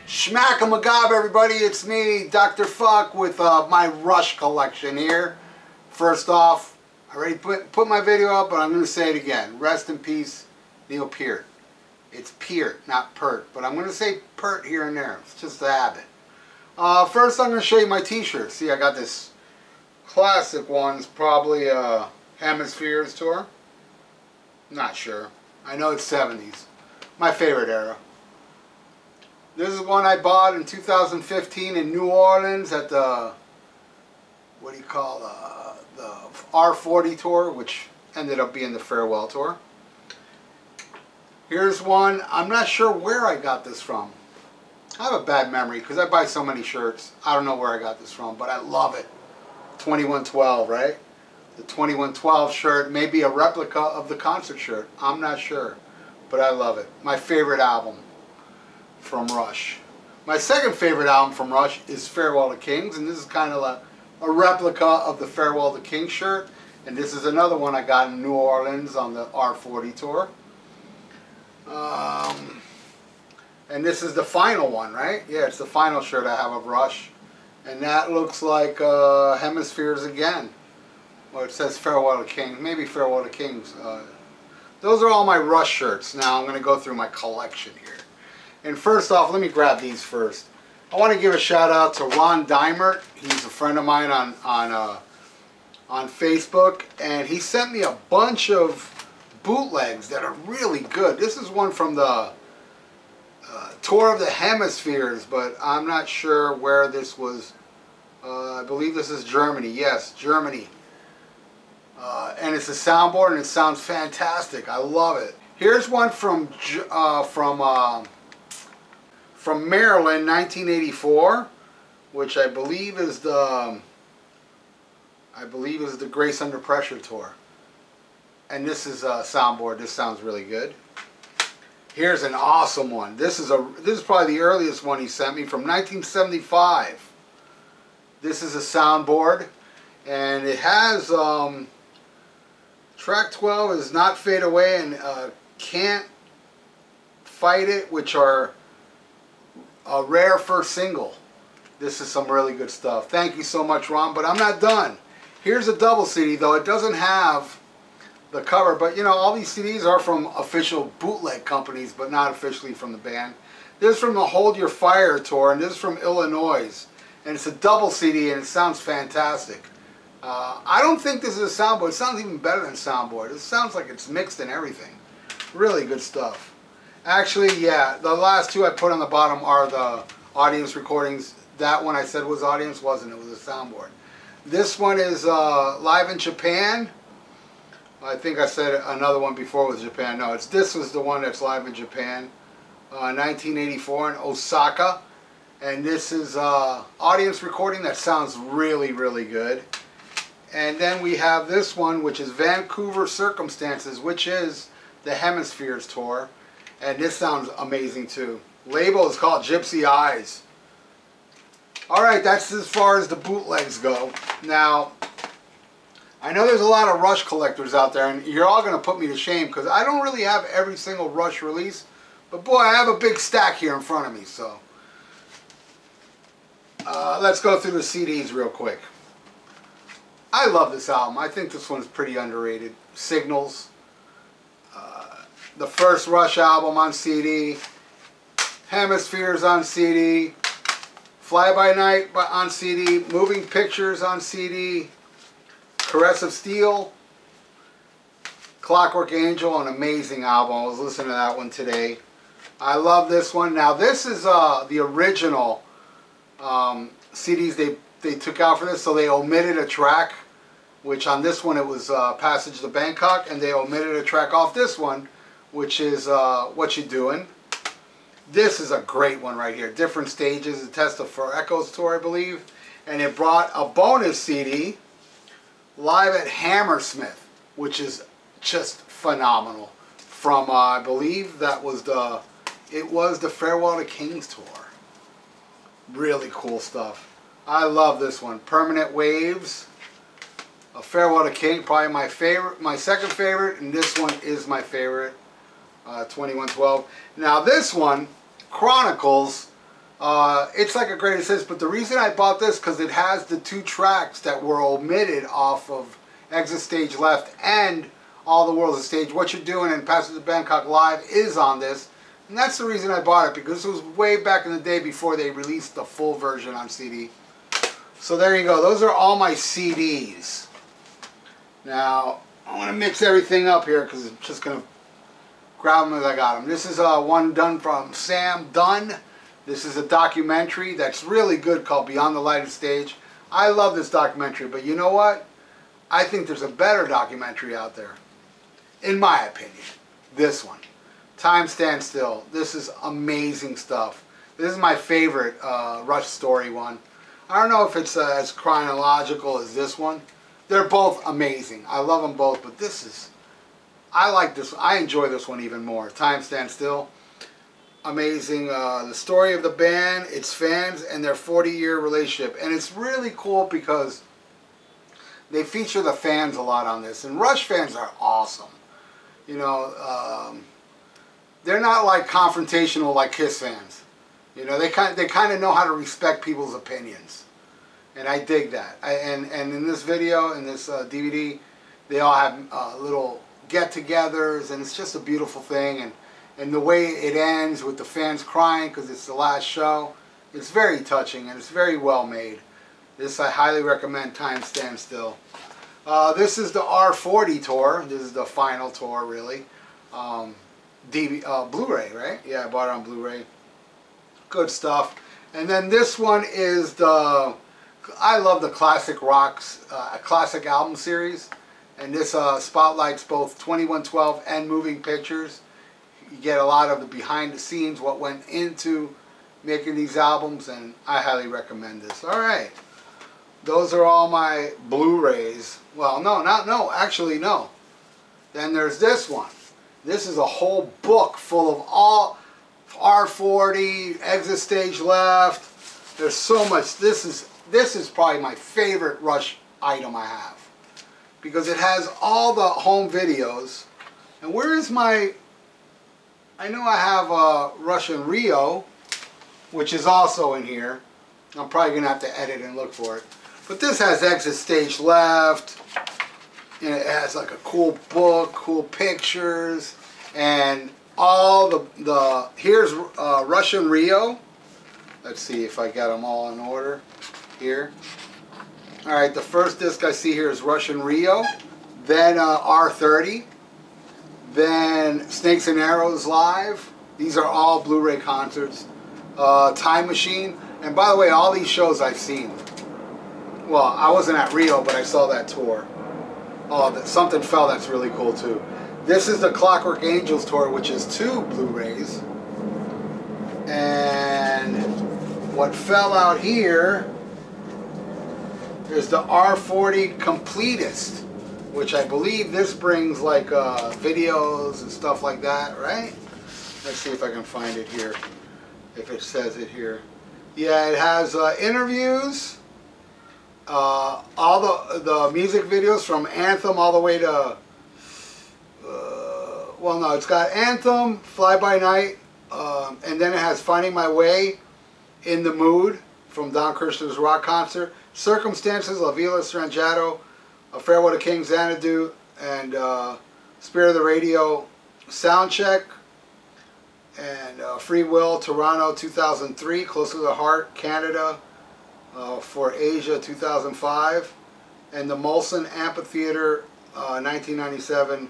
SHMACKEMAGOB, everybody, it's me, Dr. FUKK, with my Rush collection here. First off, I already put my video up, but I'm going to say it again. Rest in peace, Neil Peart. It's Peart, not Peart, but I'm going to say Peart here and there. It's just a habit. First, I'm going to show you my t-shirts. See, I got this classic one. It's probably a Hemispheres tour. Not sure. I know it's 70s. My favorite era. This is one I bought in 2015 in New Orleans at the, what do you call, the R40 tour, which ended up being the farewell tour. Here's one. I'm not sure where I got this from. I have a bad memory because I buy so many shirts. I don't know where I got this from, but I love it. 2112, right? The 2112 shirt may be a replica of the concert shirt. I'm not sure, but I love it. My favorite album from Rush. My second favorite album from Rush is Farewell to Kings, and this is kind of a replica of the Farewell to Kings shirt, and this is another one I got in New Orleans on the R40 tour. And this is the final one, right? Yeah, it's the final shirt I have of Rush, and that looks like Hemispheres again. Well, it says Farewell to Kings, maybe Farewell to Kings. Those are all my Rush shirts. Now I'm going to go through my collection here. And first off, let me grab these first. I want to give a shout out to Ron Dimert. He's a friend of mine on Facebook, and he sent me a bunch of bootlegs that are really good. This is one from the tour of the Hemispheres, but I'm not sure where this was. I believe this is Germany. Yes, Germany. And it's a soundboard, and it sounds fantastic. I love it. Here's one from Maryland, 1984, which I believe is the Grace Under Pressure tour. And this is a soundboard. This sounds really good. Here's an awesome one. This is probably the earliest one he sent me from 1975. This is a soundboard, and it has track 12 is Not Fade Away and Can't Fight It, which are a rare first single. This is some really good stuff. Thank you so much, Ron, but I'm not done. Here's a double CD, though. It doesn't have the cover, but you know, all these CDs are from official bootleg companies, but not officially from the band. This is from the Hold Your Fire tour, and this is from Illinois, and it's a double CD, and it sounds fantastic. I don't think this is a soundboard. It sounds even better than soundboard. It sounds like it's mixed and everything. Really good stuff. Actually, yeah, the last two I put on the bottom are the audience recordings. That one I said was audience, wasn't. It was a soundboard. This one is live in Japan. I think I said another one before was Japan. No, this was the one that's live in Japan. 1984 in Osaka. And this is audience recording that sounds really, really good. And then we have this one, which is Vancouver Circumstances, which is the Hemispheres tour. And this sounds amazing too. Label is called Gypsy Eyes. Alright, that's as far as the bootlegs go. Now, I know there's a lot of Rush collectors out there, and you're all going to put me to shame because I don't really have every single Rush release. But boy, I have a big stack here in front of me, so. Let's go through the CDs real quick. I love this album. I think this one's pretty underrated. Signals. The first Rush album on CD. Hemispheres on CD. Fly By Night on CD. Moving Pictures on CD. Caress of Steel. Clockwork Angel, an amazing album. I was listening to that one today. I love this one. Now this is the original CDs they took out for this, so they omitted a track, which on this one it was Passage to Bangkok, and they omitted a track off this one, which is What You Doing. This is a great one right here. Different Stages, the Test of For Echoes tour, I believe. And it brought a bonus CD, Live at Hammersmith, which is just phenomenal. From, I believe that was the Farewell to Kings tour. Really cool stuff. I love this one. Permanent Waves. Farewell to King, probably my favorite, my second favorite, and this one is my favorite. 2112. Now this one, Chronicles, it's like a greatest hits, but the reason I bought this because it has the 2 tracks that were omitted off of Exit Stage Left and All the World's a Stage. What You're Doing and Passage to Bangkok Live is on this, and that's the reason I bought it, because it was way back in the day before they released the full version on CD. So there you go. Those are all my CDs. Now I want to mix everything up here because I'm just going to grab them as I got them. This is one done from Sam Dunn. This is a documentary that's really good called Beyond the Lighted Stage. I love this documentary, but you know what? I think there's a better documentary out there, in my opinion. This one, Time Stand Still. This is amazing stuff. This is my favorite Rush story one. I don't know if it's as chronological as this one. They're both amazing. I love them both, but this is, I like this. I enjoy this one even more. Time Stand Still. Amazing. The story of the band, its fans, and their 40-year relationship. And it's really cool because they feature the fans a lot on this. And Rush fans are awesome. You know, they're not like confrontational like Kiss fans. You know, they kind of know how to respect people's opinions. And I dig that. And in this video, in this DVD, they all have little get-togethers, and it's just a beautiful thing. And the way it ends with the fans crying because it's the last show, it's very touching and it's very well made. This I highly recommend, Time Stand Still. This is the R40 tour. This is the final tour, really. Blu-ray, right? Yeah, I bought it on Blu-ray. Good stuff. And then this one is the, I love the Classic Rocks, classic album series. And this spotlights both 2112 and Moving Pictures. You get a lot of the behind the scenes, what went into making these albums, and I highly recommend this. Alright, those are all my Blu-rays. Well, actually no. Then there's this one. This is a whole book full of all R40, Exit Stage Left. There's so much. This is probably my favorite Rush item I have, because it has all the home videos. And where is my, I know I have Rush in Rio, which is also in here. I'm probably going to have to edit and look for it. But this has Exit Stage Left. And it has like a cool book, cool pictures, and all the here's Rush in Rio. Let's see if I got them all in order here. Alright, the first disc I see here is Rush in Rio. Then R30. Then Snakes and Arrows Live. These are all Blu-ray concerts. Time Machine. And by the way, all these shows I've seen. Well, I wasn't at Rio, but I saw that tour. Oh, Something Fell, that's really cool too. This is the Clockwork Angels tour, which is 2 Blu-rays. And what fell out here is the R40 Completist, which I believe this brings like videos and stuff like that, right? Let's see if I can find it here, if it says it here. Yeah, it has interviews, all the music videos from Anthem all the way to, well no, it's got Anthem, Fly By Night, and then it has Finding My Way, In the Mood, from Don Kirshner's rock concert, Circumstances, La Villa Strangiato, A Farewell to King, Xanadu, and Spirit of the Radio, Soundcheck, and Free Will, Toronto 2003, Close to the Heart, Canada, for Asia 2005, and the Molson Amphitheater 1997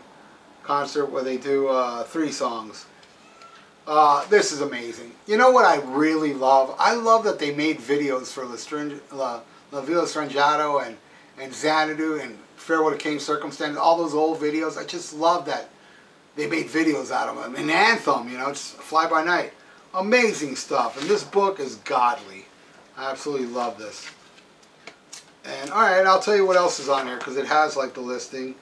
concert where they do 3 songs. This is amazing. You know what I really love? I love that they made videos for La Villa Strangiato and Xanadu and Farewell to King, Circumstance, all those old videos. I just love that they made videos out of them. And Anthem, you know, it's Fly By Night. Amazing stuff. And this book is godly. I absolutely love this. And alright, I'll tell you what else is on here, because it has like the listing.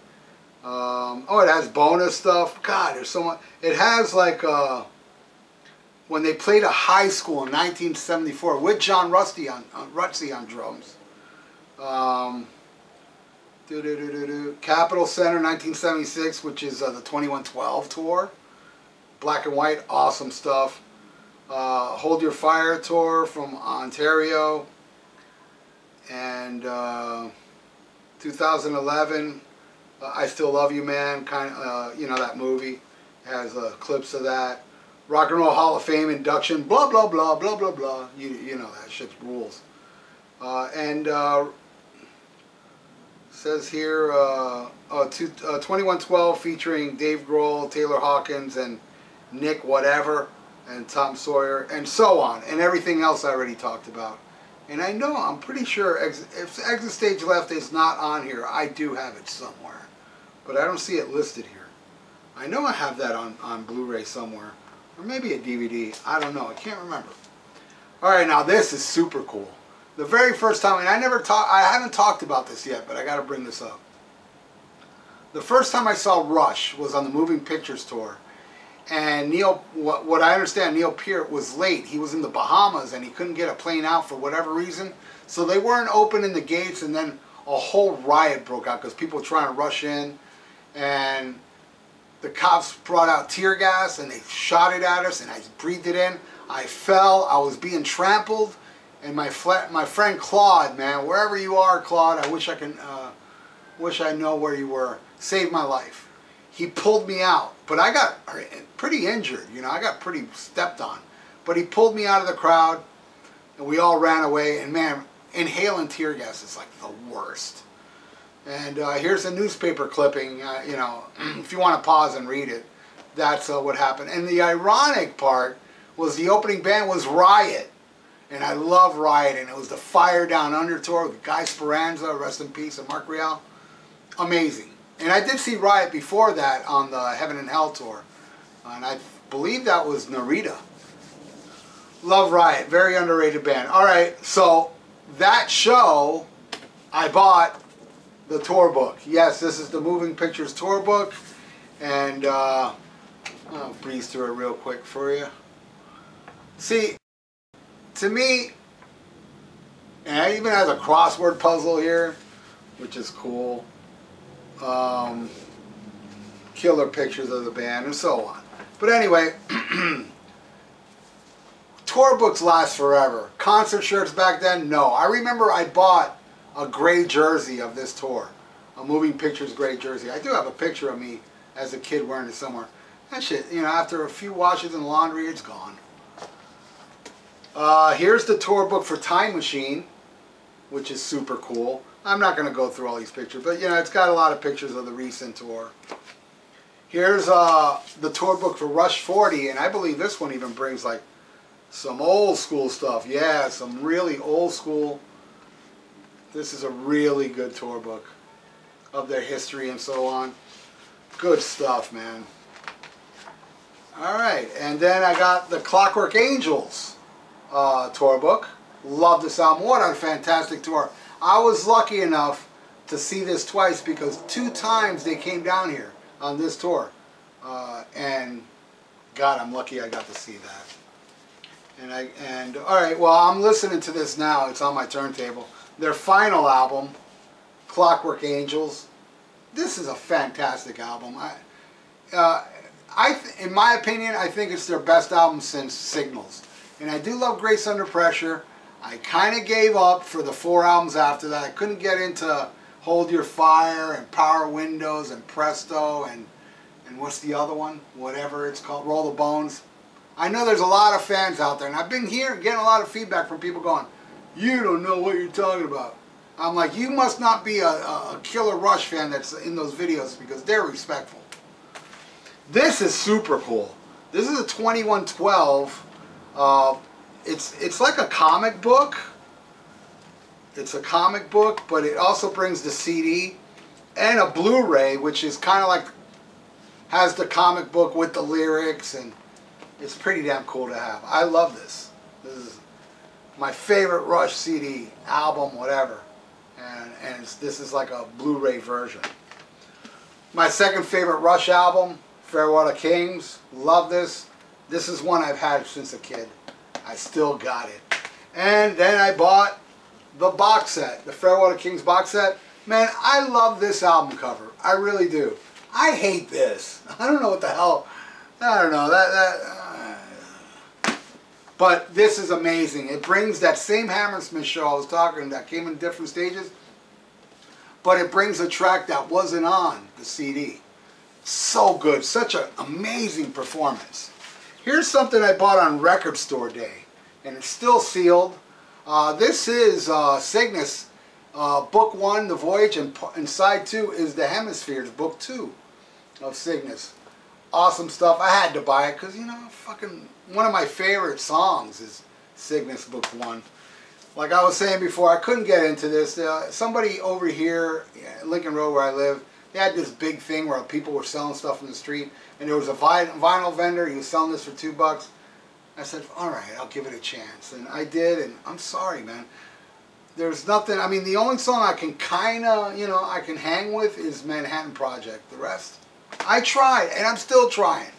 Oh, it has bonus stuff. God, there's so much. It has like when they played a high school in 1974 with John Rutsey on drums. Capitol Center 1976, which is the 2112 tour. Black and white, awesome stuff. Hold Your Fire tour from Ontario. And 2011, I Still Love You Man, you know, that movie has clips of that. Rock and Roll Hall of Fame induction, blah blah blah blah blah blah. You know that shit rules. Says here 2112 featuring Dave Grohl, Taylor Hawkins, and Nick whatever, and Tom Sawyer, and so on, and everything else I already talked about. And I know, I'm pretty sure if Exit Stage Left is not on here, I do have it somewhere, but I don't see it listed here. I know I have that on Blu-ray somewhere, or maybe a DVD. I don't know. I can't remember. All right, now this is super cool. The very first time, and I haven't talked about this yet, but I got to bring this up. The first time I saw Rush was on the Moving Pictures tour, and what I understand, Neil Peart was late. He was in the Bahamas, and he couldn't get a plane out for whatever reason, so they weren't opening the gates, and then a whole riot broke out because people were trying to rush in, and the cops brought out tear gas, and they shot it at us, and I breathed it in. I fell. I was being trampled. And my friend Claude, man, wherever you are, Claude, I wish I know where you were. Saved my life. He pulled me out, but I got pretty injured. You know, I got pretty stepped on. But he pulled me out of the crowd, and we all ran away. And man, inhaling tear gas is like the worst. And here's a newspaper clipping. You know, if you want to pause and read it, that's what happened. And the ironic part was the opening band was Riot. And I love Riot, and it was the Fire Down Under tour with Guy Speranza, rest in peace, and Mark Real. Amazing. And I did see Riot before that on the Heaven and Hell tour. And I believe that was Narita. Love Riot, very underrated band. Alright, so that show, I bought the tour book. Yes, this is the Moving Pictures tour book. And I'll breeze through it real quick for you. See, to me, and it even has a crossword puzzle here, which is cool. Killer pictures of the band and so on. But anyway, tour books last forever. Concert shirts back then, no. I remember I bought a gray jersey of this tour. A Moving Pictures gray jersey. I do have a picture of me as a kid wearing it somewhere. That shit, you know, after a few washes in laundry, it's gone. Here's the tour book for Time Machine, which is super cool. I'm not going to go through all these pictures, but you know, it's got a lot of pictures of the recent tour. Here's the tour book for Rush 40, and I believe this one even brings like some old school stuff. Yeah, some really old school. This is a really good tour book of their history and so on. Good stuff, man. Alright, and then I got the Clockwork Angels tour book. Love this album. What a fantastic tour. I was lucky enough to see this twice because 2 times they came down here on this tour. And God, I'm lucky I got to see that. And alright, well, I'm listening to this now. It's on my turntable. Their final album, Clockwork Angels. This is a fantastic album. In my opinion, I think it's their best album since Signals. And I do love Grace Under Pressure. I kind of gave up for the 4 albums after that. I couldn't get into Hold Your Fire and Power Windows and Presto and what's the other one? Whatever it's called, Roll the Bones. I know there's a lot of fans out there, and I've been here getting a lot of feedback from people going, you don't know what you're talking about. I'm like, you must not be a killer Rush fan that's in those videos because they're respectful. This is super cool. This is a 2112. It's like a comic book. It's a comic book, but it also brings the CD and a Blu-ray, which is kind of like, has the comic book with the lyrics, and it's pretty damn cool to have. I love this. This is my favorite Rush CD, album, whatever. And this is like a Blu-ray version. My second favorite Rush album, Farewell to Kings. Love this. This is one I've had since a kid. I still got it. And then I bought the box set, the Farewell to Kings box set. Man, I love this album cover. I really do. I hate this. I don't know what the hell. I don't know. But this is amazing. It brings that same Hammersmith show I was talking that came in different stages. But it brings a track that wasn't on the CD. So good. Such an amazing performance. Here's something I bought on Record Store Day. And it's still sealed. This is Cygnus. Book 1, The Voyage, and side 2 is the Hemispheres, Book 2 of Cygnus. Awesome stuff. I had to buy it because, you know, fucking one of my favorite songs is Cygnus, Book 1. Like I was saying before, I couldn't get into this. Somebody over here, Lincoln Road where I live, they had this big thing where people were selling stuff in the street, and there was a vinyl vendor. He was selling this for $2. I said, all right, I'll give it a chance. And I did, and I'm sorry, man. There's nothing, I mean, the only song I can kind of, you know, I can hang with is Manhattan Project. The rest, I tried, and I'm still trying.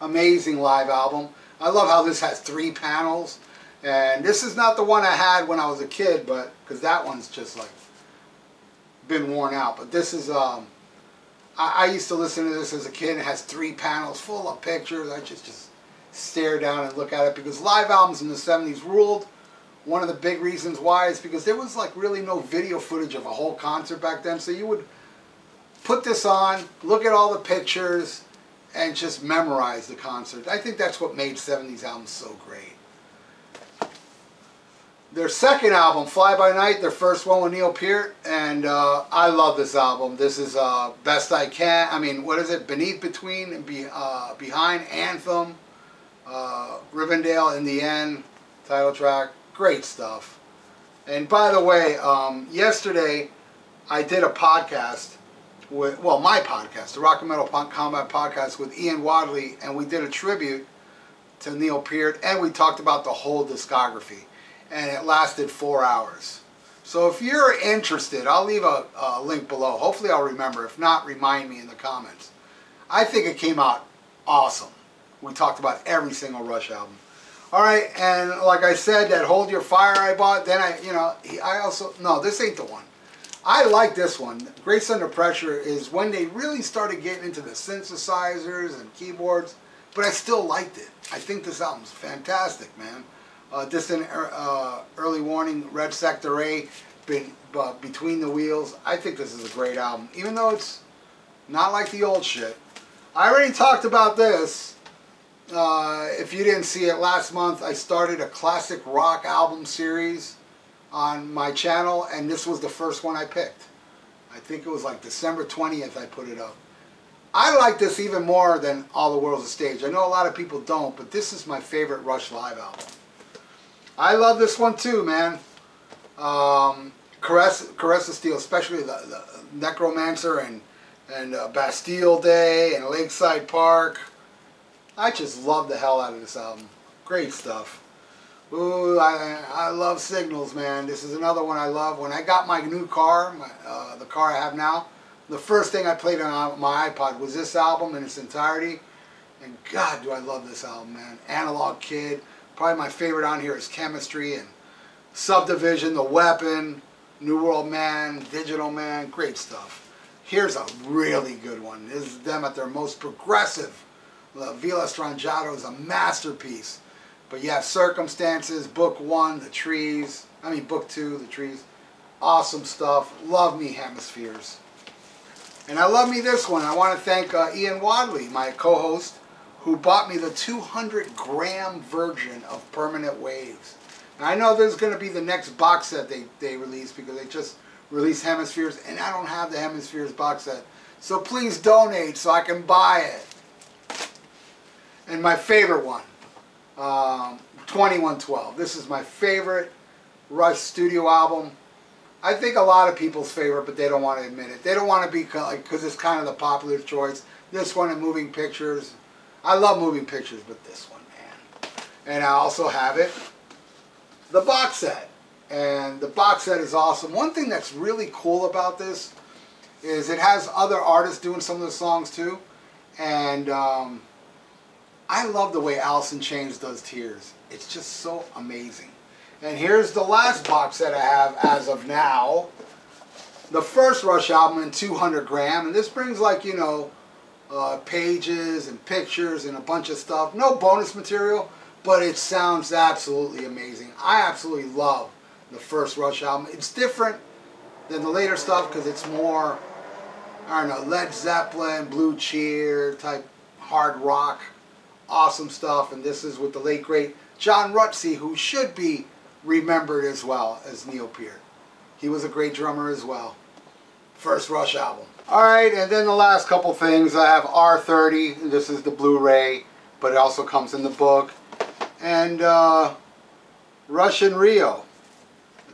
Amazing live album. I love how this has 3 panels. And this is not the one I had when I was a kid, but, because that one's just like, been worn out. But this is, I used to listen to this as a kid, and it has 3 panels full of pictures. I just stare down and look at it, because live albums in the 70s ruled. One of the big reasons why is because there was like really no video footage of a whole concert back then. So you would put this on, look at all the pictures, and just memorize the concert. I think that's what made 70s albums so great. Their second album, Fly By Night, their first one with Neil Peart, and I love this album. This is Best I Can. I mean, what is it? Beneath, Between, and Behind, Anthem, Rivendell, In the End, title track. Great stuff. And by the way, yesterday I did a podcast with, well, my podcast, the Rock and Metal Combat Podcast with Ian Wadley, and we did a tribute to Neil Peart, and we talked about the whole discography, and it lasted 4 hours. So if you're interested, I'll leave a link below. Hopefully I'll remember. If not, remind me in the comments. I think it came out awesome. We talked about every single Rush album. All right, and like I said, that Hold Your Fire I bought, then I also, no, this ain't the one. I like this one. Grace Under Pressure is when they really started getting into the synthesizers and keyboards, but I still liked it. I think this album's fantastic, man. Distant Early Warning, Red Sector A, Between the Wheels. I think this is a great album, even though it's not like the old shit. I already talked about this. If you didn't see it last month, I started a classic rock album series on my channel, and this was the first one I picked. I think it was like December 20th I put it up. I like this even more than All the World's a Stage. I know a lot of people don't, but this is my favorite Rush live album. I love this one too, man. Caress of Steel, especially the Necromancer and Bastille Day and Lakeside Park. I just love the hell out of this album. Great stuff. Ooh, I love Signals, man. This is another one I love. When I got my new car, the car I have now, the first thing I played on my iPod was this album in its entirety. And God, do I love this album, man. Analog Kid. Probably my favorite on here is Chemistry and Subdivision, The Weapon, New World Man, Digital Man. Great stuff. Here's a really good one. This is them at their most progressive. La Villa Strangiato is a masterpiece. But you have Circumstances, Book 1, The Trees. I mean, Book 2, The Trees. Awesome stuff. Love me Hemispheres. And I love me this one. I want to thank Ian Wadley, my co-host, who bought me the 200-gram version of Permanent Waves. Now, I know this is going to be the next box set they release, because they just released Hemispheres, and I don't have the Hemispheres box set. So please donate so I can buy it. And my favorite one, 2112. This is my favorite Rush studio album. I think a lot of people's favorite, but they don't want to admit it. They don't want to be, like, because it's kind of the popular choice. This one and Moving Pictures. I love Moving Pictures, but this one, man. And I also have it, the box set. And the box set is awesome. One thing that's really cool about this is it has other artists doing some of the songs too. And I love the way Alice in Chains does Tears. It's just so amazing. And here's the last box set I have as of now. the first Rush album in 200 gram, and this brings like, you know, pages and pictures and a bunch of stuff. No bonus material, but it sounds absolutely amazing. I absolutely love the first Rush album. It's different than the later stuff because it's more, I don't know, Led Zeppelin, Blue Cheer type hard rock, awesome stuff. And this is with the late great John Rutsey, who should be remembered as well as Neil Peart. He was a great drummer as well. First Rush album. Alright, and then the last couple things. I have R30. This is the Blu-ray, but it also comes in the book. And Rush in Rio.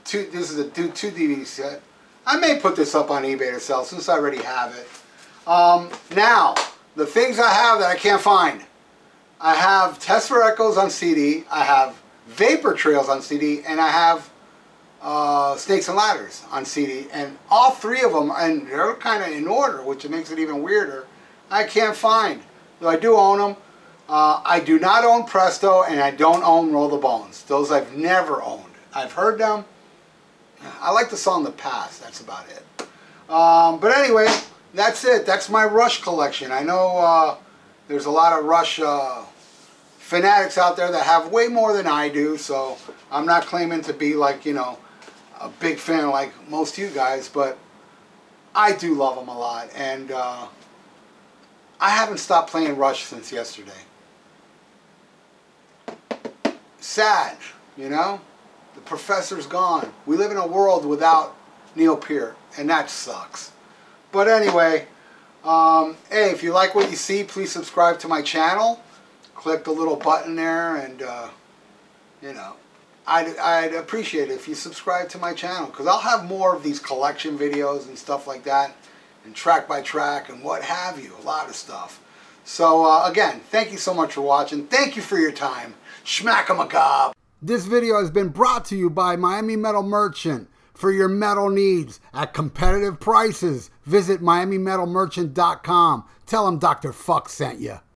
This is a 2 DVD set. I may put this up on eBay to sell since I already have it. Now, the things I have that I can't find. I have Test for Echoes on CD. I have Vapor Trails on CD. And I have Snakes and Ladders on CD, and all three of them, and they're kind of in order, which makes it even weirder, I can't find. Though I do own them. I do not own Presto, and I don't own Roll the Bones. Those I've never owned. I've heard them. I like the song The Past. That's about it. But anyway, that's it. That's my Rush collection. I know there's a lot of Rush fanatics out there that have way more than I do, so I'm not claiming to be like, you know, a big fan like most of you guys, but I do love them a lot, and I haven't stopped playing Rush since yesterday. Sad, you know? The Professor's gone. We live in a world without Neil Peart, and that sucks. But anyway, hey, if you like what you see, please subscribe to my channel. Click the little button there, and you know, I'd appreciate it if you subscribe to my channel, because I'll have more of these collection videos and stuff like that, and track by track and what have you, a lot of stuff. So again, thank you so much for watching. Thank you for your time. SHMACKEMAGOB. This video has been brought to you by Miami Metal Merchant. For your metal needs at competitive prices, visit MiamiMetalMerchant.com. Tell them Dr. Fuck sent you.